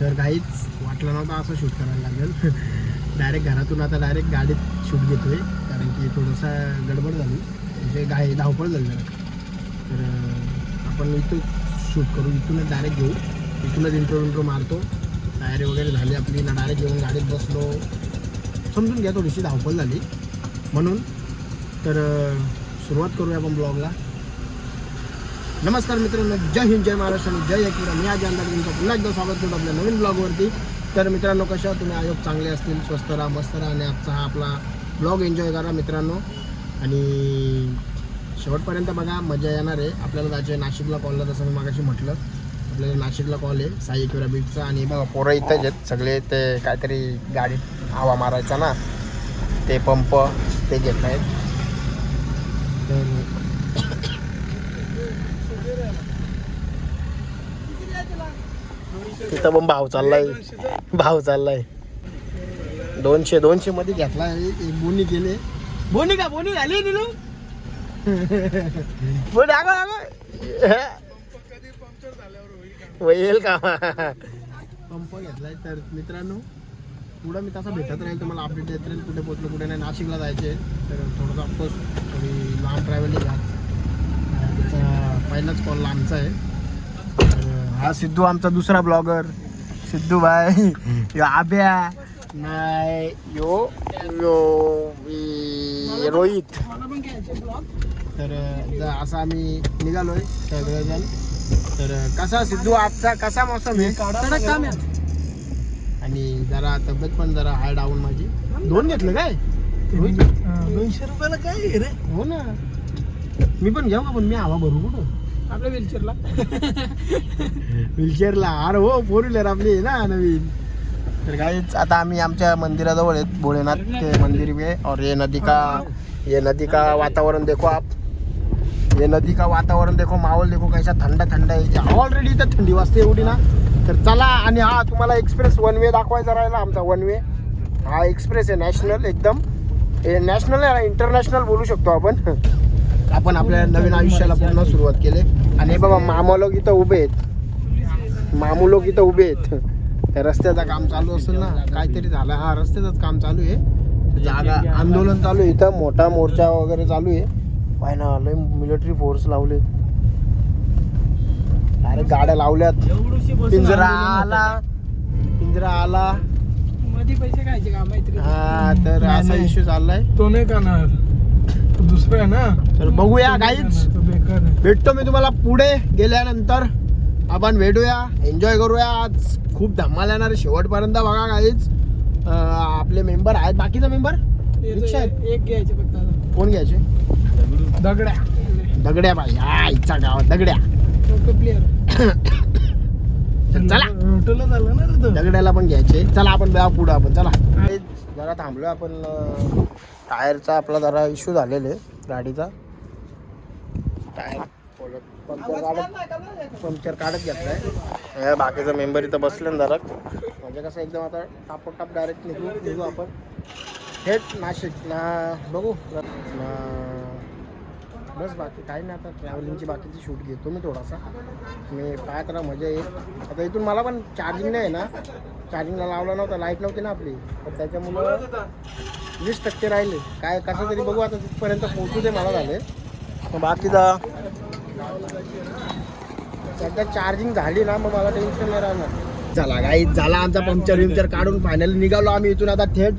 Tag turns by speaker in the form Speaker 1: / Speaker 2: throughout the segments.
Speaker 1: तर काहीच वाटलं नव्हतं असं शूट करायला लागेल. डायरेक्ट घरातून आता डायरेक्ट गाडीत शूट घेतोय, कारण की थोडंसा गडबड झाली, म्हणजे धावपळ झाली जरा. तर आपण इथून शूट करू, इथूनच डायरेक्ट घेऊ, इथूनच इंट्रो मारतो. तयारी वगैरे झाली आपली ना, डायरेक्ट येऊन गाडीत बसलो. समजून घ्या थोडीशी धावपळ झाली म्हणून. तर सुरुवात करूया आपण ब्लॉगला. नमस्कार मित्रांनो, जय हिंद, जय महाराष्ट्र आणि जय एकविरा. मी आज अंदाज तुमचं पुन्हा एकदा स्वागत करतो आपल्या नवीन ब्लॉगवरती. तर मित्रांनो, कशा तुम्ही? आयोग चांगले असतील, स्वस्त राहा, मस्त राहा आणि आजचा हा आपला ब्लॉग एन्जॉय करा मित्रांनो. आणि शेवटपर्यंत बघा, मजा येणार आहे. आपल्याला जायचं आहे नाशिकला कॉलला, जसं मी मागाशी म्हटलं. आपल्याला नाशिकला कॉल आहे साई एकविरा बीटचा. आणि बघा पोरं इथंच आहेत सगळे, ते काहीतरी गाडीत हवा मारायचा ना, ते पंप ते घेत आहेत. तर तिथं पण भाव चाललाय 200 मध्ये घेतला. एक बोनी केले, बोनी झाली दिलू. होईल का पंप घेतलाय. तर मित्रांनो, पुढं मी तसा भेटत राहील, तुम्हाला अपडेट देत राहील कुठे पोचलो कुठे नाही. नाशिकला जायचे, तर थोडंसं ऑफकोर्स थोडी लांब ट्रॅव्हलिंग आज. त्याचा पहिलाच कॉल आमचा आहे. हा सिद्धू, आमचा दुसरा ब्लॉगर सिद्धू भाई. यो आब्या नाही, यो रोहित. तर असं आम्ही निघालोय सगळेजण. तर कसा सिद्धू आजचा कसा मोसम आहे? आणि जरा तब्येत पण जरा हाय डाऊन माझी. 2 घेतलं काय 200 रुपयाला काय रे? हो ना, मी पण घेऊ का? पण मी हवा भरू कुठं आपल्या व्हीलचेअरला. अरे हो, 4 व्हीलर आपली ना नवीन. तर काहीच आता आम्ही आमच्या मंदिराजवळ आहेत, भोलेनाथ के मंदिर में. और ये नदी का वातावरण देखो आप, ये नदी का वातावरण देखो, माहौल देखो कैसा थंडा आहे. ऑलरेडी इथं थंडी वाजते एवढी ना. तर चला. आणि हा तुम्हाला एक्सप्रेस 1 वे दाखवायचा राहिला, आमचा 1 वे. हा एक्सप्रेस आहे नॅशनल, एकदम नॅशनल आहे, इंटरनॅशनल बोलू शकतो आपण आपल्या नवीन आयुष्याला पूर्ण सुरुवात केली. आणि बाबा मामू लोक इथं उभे आहेत. त्या रस्त्याचं काम चालू असेल ना, काहीतरी झालं. हा रस्त्याचंच काम चालू आहे, जागा आंदोलन चालू आहे इथं, मोठा मोर्चा वगैरे चालू आहे. पाय ना, लय मिलिटरी फोर्स लावले, अरे गाड्या लावल्यात. पिंजरा आला मध्ये पैसे खायचे का माहिती? हा, तर असा इश्यू चाललाय. तो नाही करणार, दुसरं आहे ना. तर बघूया गाईच, भेटतो मी तुम्हाला पुढे गेल्यानंतर. आपण भेटूया, एन्जॉय करूया. आज खूप धमाल येणार आहे शेवटपर्यंत बघा गाईच. आपले मेंबर आहेत, बाकीचा मेंबर रिक्षा आहेत. एक घ्यायचे फक्त. कोण घ्यायचे? दगड्या बाई. हा, इच्छा गावात दगड्या चला. दगड्याला पण घ्यायचे. चला आपण पुढं. आपण चला. जरा थांबलोय आपण. टायरचा आपला जरा इश्यू झालेला आहे गाडीचा. टायर पंक्चर काढत घेतलाय. बाकीचा मेंबर इथं बसले ना जरा, म्हणजे कसं एकदम आता टापोटाप डायरेक्ट निघू आपण थेट नाशिक ना. बघू ना, बस बाकी काही नाही. आता ट्रॅव्हलिंगची बाकीची शूट घेतो मी थोडासा. मी काय करा मजा येईल. आता इथून मला पण चार्जिंग नाही आहे ना, चार्जिंगला लावला नव्हता, लाईट नव्हती ना आपली, तर त्याच्यामुळं 20% राहिले. काय कसं तरी बघू आता, तिथपर्यंत पोहोचू दे मला झाले. बाकीचा सध्या चार्जिंग झाली ना, मग मला टेन्शन नाही राहणार. चला गाई, झाला आमचा पंक्चर काढून फायनली निघालो आम्ही इथून आता थेट.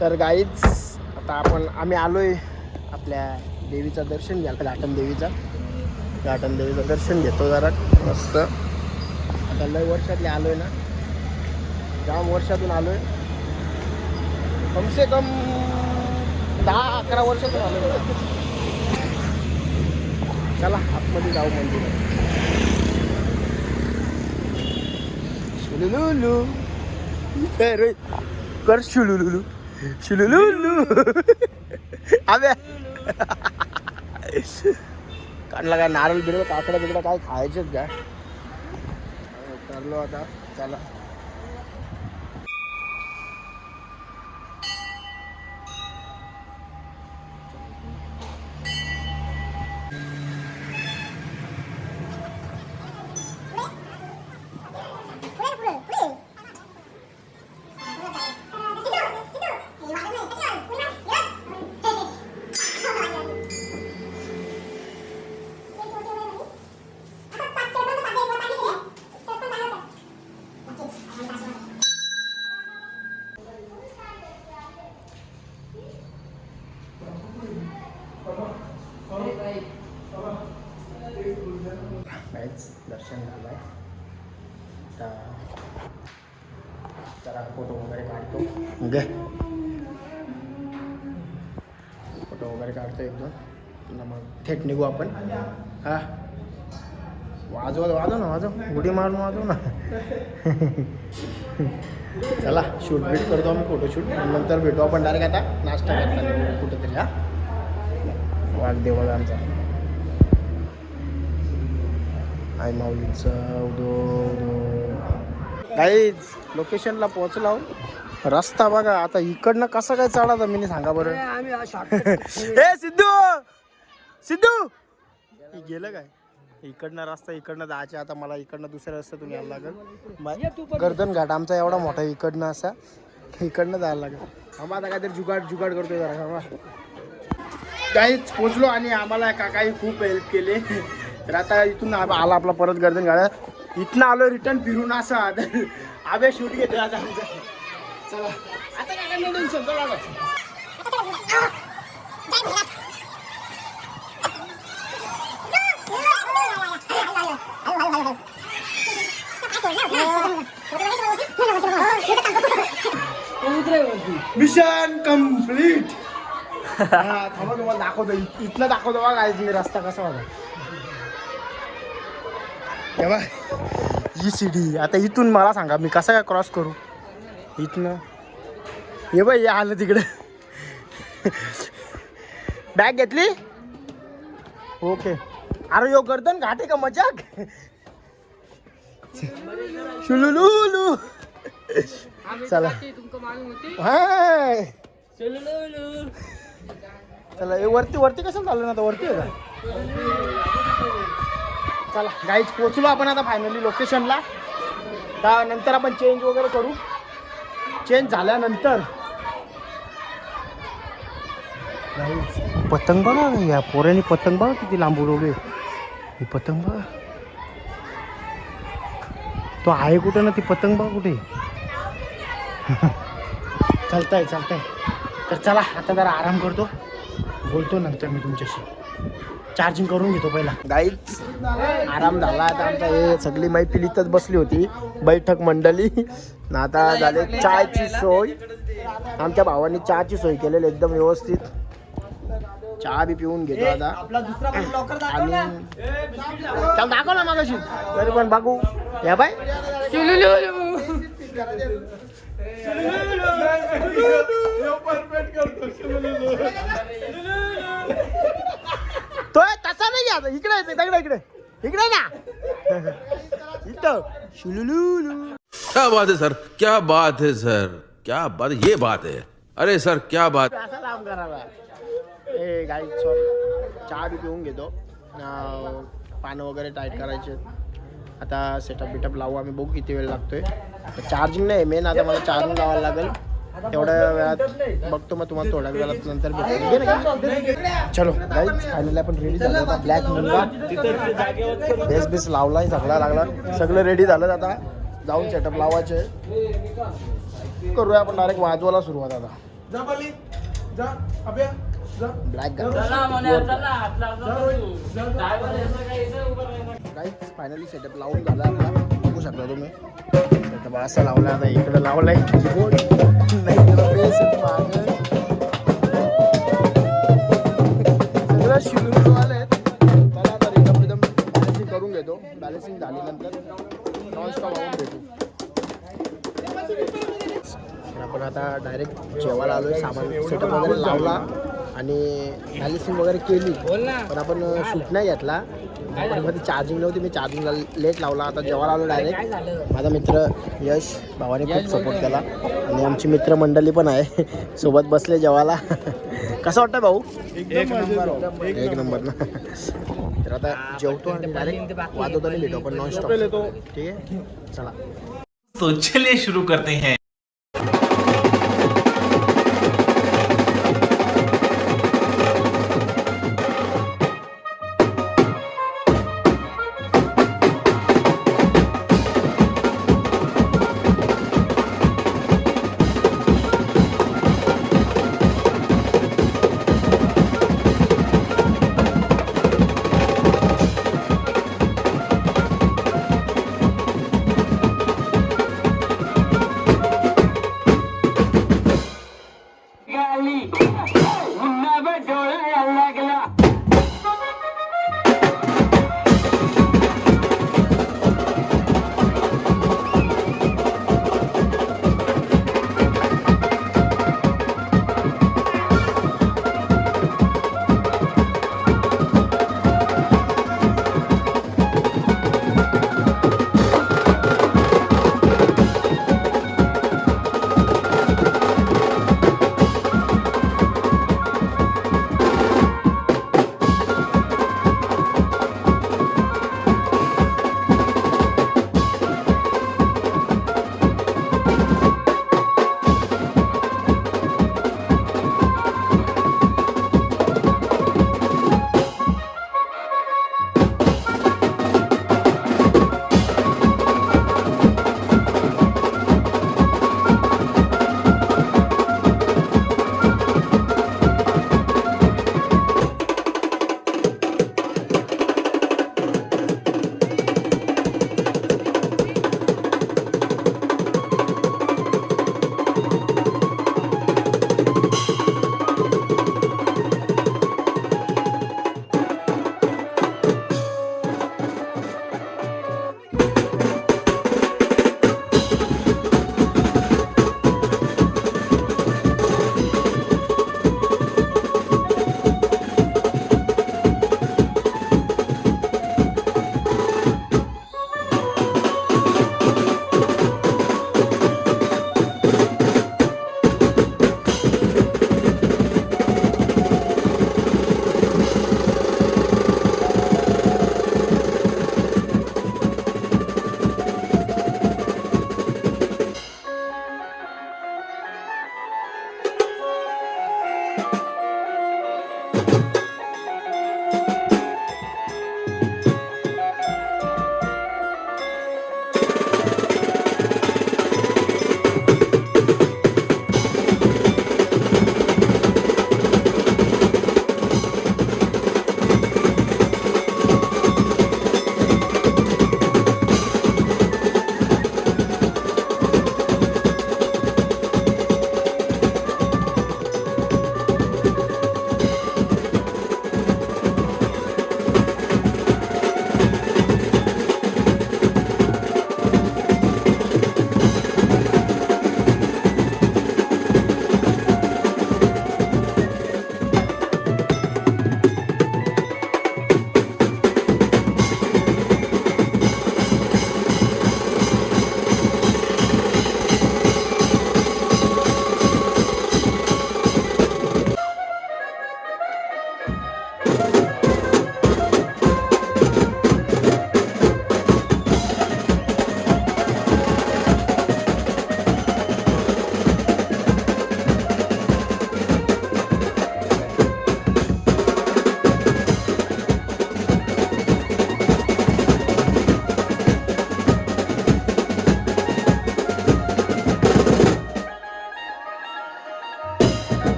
Speaker 1: तर गाईच आता आम्ही आलोय आपल्या देवीचं दर्शन घ्यायला, घाटन देवीचं दर्शन घेतो जरा मस्त. आता लय वर्षातले आलोय ना, जाम वर्षातून आलोय, कमसे कम 10-11 वर्षातून आलोय. चला आतमध्ये जाऊ मंदिरात. शुलुलुलू कर, शुलुलुलू शुलुलुलू. अबे काढला काय नारळ बिरळ काकडा बिकडा काय खायचेच काय ठरलो आता चला. दर्शन झालं आहे आता जरा फोटो वगैरे काढतो. फोटो वगैरे काढतो एकदम मग थेट निघू आपण. हा वाजव ना उडी मारून वाजव ना. चला शूट बीट करतो आम्ही फोटोशूट नंतर भेटू आपण डायरेक्ट आता नाश्ता करता कुठेतरी. हा वाघदेव आमचा आय माऊलीचं काहीच लोकेशनला पोहोचलो. रस्ता बघा आता इकडनं कसं काय चढा मी सांगा बरं. ए सिद्धू गेलं काय इकडनं रस्ता इकडनं जायचे. आता मला इकडनं दुसऱ्या रस्त्यातून यायला लागेल. गर्दन घाट आमचा एवढा मोठा इकडनं असा इकडनं जायला लागेल. आम्हा आता काहीतरी जुगाड करतोय जरा. काहीच पोचलो आणि आम्हाला काकाही खूप हेल्प केले. तर आता इथून आला आपला परत गर्दन गाड्यात इथनं आलो रिटर्न फिरून असा आबे शूट घेतोय आता आमचा. चला आता काय नाही टेन्शन. चला मिशन कम्प्लीट. थांबा तुम्हाला दाखवतो इथनं दाखवतो बघा काय मी रस्ता कसा होता तेव्हा. ही सीडी आता इथून मला सांगा मी कसा काय क्रॉस करू इथनं. हे बाई हे आलं तिकडे. बॅग घेतली ओके. अरे यो गर्दन घाट आहे का मजाक. शुलुलुलू चला हाय चला हे वरती कसं चाललं ना आता वरती आहे का. चला गाईज पोचलो आपण आता फायनली लोकेशनला. त्यानंतर आपण चेंज वगैरे करू. चेंज झाल्यानंतर पतंग बघा या पोऱ्याने पतंग बघा किती लांब उडवले. ही पतंग बघा तो आहे कुठं ना ती पतंग बघा कुठे. चालतंय तर चला आता जरा आराम करतो. बोलतो नंतर मी तुमच्याशी. चार्जिंग करून घेतो पहिला. गाईच आराम झाला आता आमचा. हे सगळी मैफिल इथंच बसली होती बैठक मंडळी. आता झाले चहाची सोय. आमच्या भावांनी चहाची सोय केलेली एकदम व्यवस्थित. चहा बी पिऊन घेतो आता. आणि त्याला दाखव ना मागाशी तरी पण बघू या बाय. तो तसा नाही आता इकडे इकडे ना इथं शुलुलुलू.
Speaker 2: क्या बात है सर, क्या बात है सर, क्या बात, ये बात है. अरे सर क्या बात.
Speaker 1: असा काम करायला. ए गाई चहा बी पिऊन घेतो. पानं वगैरे टाईट करायचे. आता सेटअप बिटअप लावू आम्ही. बघू किती वेळ लागतोय. चार्जिंग नाही मेन आता मला चार्जिंग लावायला लागेल. तेवढ्या वेळात बघतो मग तुम्हाला थोड्या वेळात नंतर भेटतो. चलो गाईज फायनली आपण रेडी झालो आता. ब्लॅक मुलगा बेस लावलाय सगळा लागला सगळं रेडी झालं. आता जाऊन सेटअप लावायचे करूया आपण डायरेक्ट वाजवायला सुरुवात. आता ब्लॅक गाईज फायनली सेटअप लावून झाला आपला. बघू शकता तुम्ही सेटअप असा लावला. आता इकडे लावलाय कीबोर्ड सगळं शिलून आले. त्याला आता एकदम बॅलेन्सिंग करून घेतो. बॅलेन्सिंग झाल्यानंतर नॉनस्टॉप लावून भेटू. आपण आता डायरेक्ट जेवायला आलोय. सामान सेटअप वगैरे लावला आणि बॅलेन्सिंग वगैरे केली पण आपण शूट नाही घेतला. मध्ये चार्जिंग नव्हती, मी चार्जिंगला लेट लावला. आता जेव्हा आलो डायरेक्ट. माझा मित्र यश भावाने खूप सपोर्ट केला आणि आमची मित्रमंडळी पण आहे सोबत बसले जेवायला. कसं वाटतं भाऊ? एक नंबर ना. तर आता जेवतो आणि डायरेक्ट वाजवताना भेटू आपण नॉन स्टॉप. ठीक आहे चला.
Speaker 3: तो चलिए शुरू करते हैं.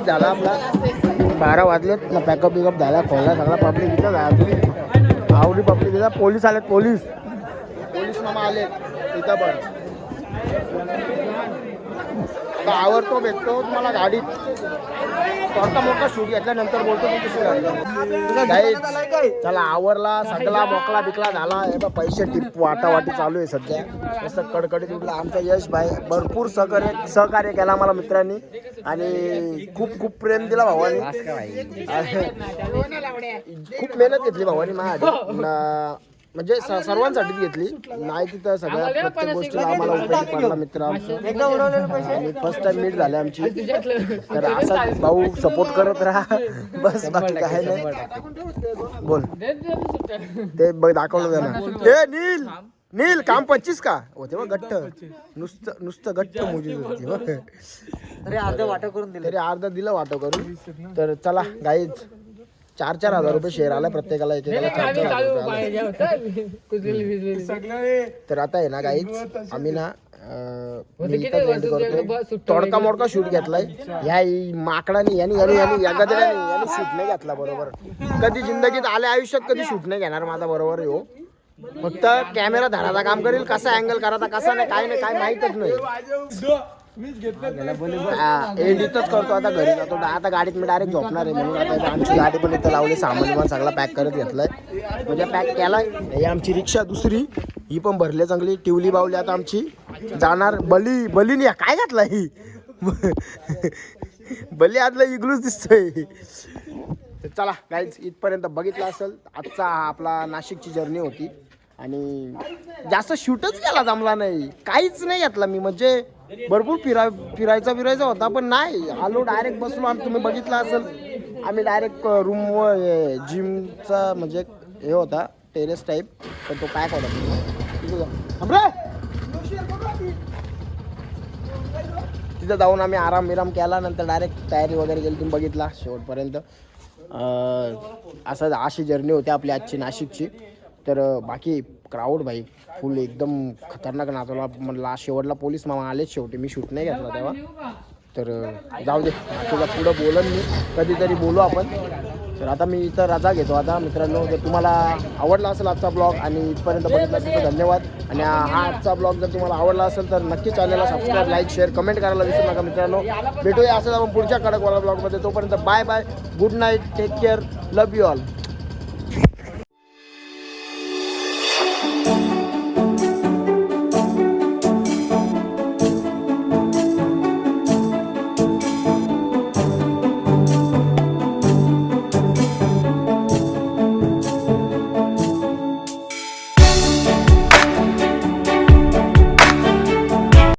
Speaker 1: पॅकअप झाला आपला 12 वाजलेत ना. पॅकअप बिकअप झाला, खोलला सगळा. पब्लिक इथं जायचं आवडी पब्लिक इथं. पोलीस आलेत, पोलीस मामा आलेत इथं पण. आता आवडतो भेटतो तुम्हाला गाडीत. स्वतः मोठा शूट घेतल्यानंतर बोलतो चला. आवरला सगळा, मोकळा बिकला झाला. हे बघ पैसे टिप वाटावाटी चालू आहे सध्या. तसं कडकडीत उठला आमचा यश भाई. भरपूर सहकार्य केला मला मित्रांनी आणि खूप खूप प्रेम दिला भावानी. खूप मेहनत घेतली भावानी माझ्यासाठी, म्हणजे सर्वांसाठीच घेतली. नाही तिथं सगळ्या प्रत्येक गोष्टीला आम्हाला उपयोगी पडला मित्र आमचा. आणि फर्स्ट टाइम मीट झाली आमची. तर असा भाऊ सपोर्ट करत राहा बस, बाकी काय नाही. बोल ते बघ दाखवलं त्यांना. ए नील काम 25 का होते बघ. गट्ट नुसतं गट्ट मुजी होती बघ. तरी अर्धा दिलं वाटो करून. तर चला गाईज, 4-4 हजार रुपये शेअर आला प्रत्येकाला, एकेकाला 4-4 हजार रुपये. तर आता आहे ना गाईज, आम्ही ना तोडका मोडका शूट घेतलाय. ह्या माकडाने याने या गदड्याने शूट नाही घेतला बरोबर. कधी जिंदगीत आल्या आयुष्यात कधी शूट नाही घेणार माझा बरोबर. हो फक्त कॅमेरा धराचा काम करेल, कसा अँगल करायचा कसा नाही काय नाही काय माहीतच नाही. एडिटच करतो. आता घरी जातो. आता गाडीत मी डायरेक्ट झोपणार आहे म्हणून आता आमची गाडी पण इथं लावली. सामान सगळा पॅक करत घेतलाय, म्हणजे पॅक केलाय. ही आमची रिक्षा दुसरी, ही पण भरली चांगली. टिवली बावली आता आमची जाणार. बलीनी काय घातला ही बली आतला इग्लूच दिसतोय. चला गाईज, इथपर्यंत बघितलं असेल आजचा आपला नाशिकची जर्नी होती. आणि जास्त शूटच केला जमला नाही, काहीच नाही घेतला मी. म्हणजे भरपूर फिरायचा होता पण नाही. आलो डायरेक्ट बसलो. तुम्ही बघितलं असेल आम्ही डायरेक्ट रूमवर जिमचा म्हणजे हे होता टेरेस टाईप, पण तो पॅक होता. तिथं जाऊन आम्ही आराम केला. नंतर डायरेक्ट तयारी वगैरे केली. तुम्ही बघितला शेवटपर्यंत. अशी जर्नी होती आपली आजची नाशिकची. तर बाकी क्राऊड भाई फुल एकदम खतरनाक नाचवला. म्हणला शेवटला पोलीस मामा आलेच शेवटी. मी शूट नाही घेतला तेव्हा. तर जाऊ दे, तुझा पुढं बोलन मी, कधीतरी बोलू आपण. तर आता मी इथं रजा घेतो आता मित्रांनो. जर तुम्हाला आवडला असेल आजचा ब्लॉग आणि इथपर्यंत बघितला असेल तर धन्यवाद. आणि हा आजचा ब्लॉग जर तुम्हाला आवडला असेल तर नक्की चॅनलला सबस्क्राईब, लाईक, शेअर, कमेंट करायला विसरू नका मित्रांनो. भेटूया असंच आपण पुढच्या कडकवाला ब्लॉगमध्ये. तोपर्यंत bye bye, good night, take care, love you all.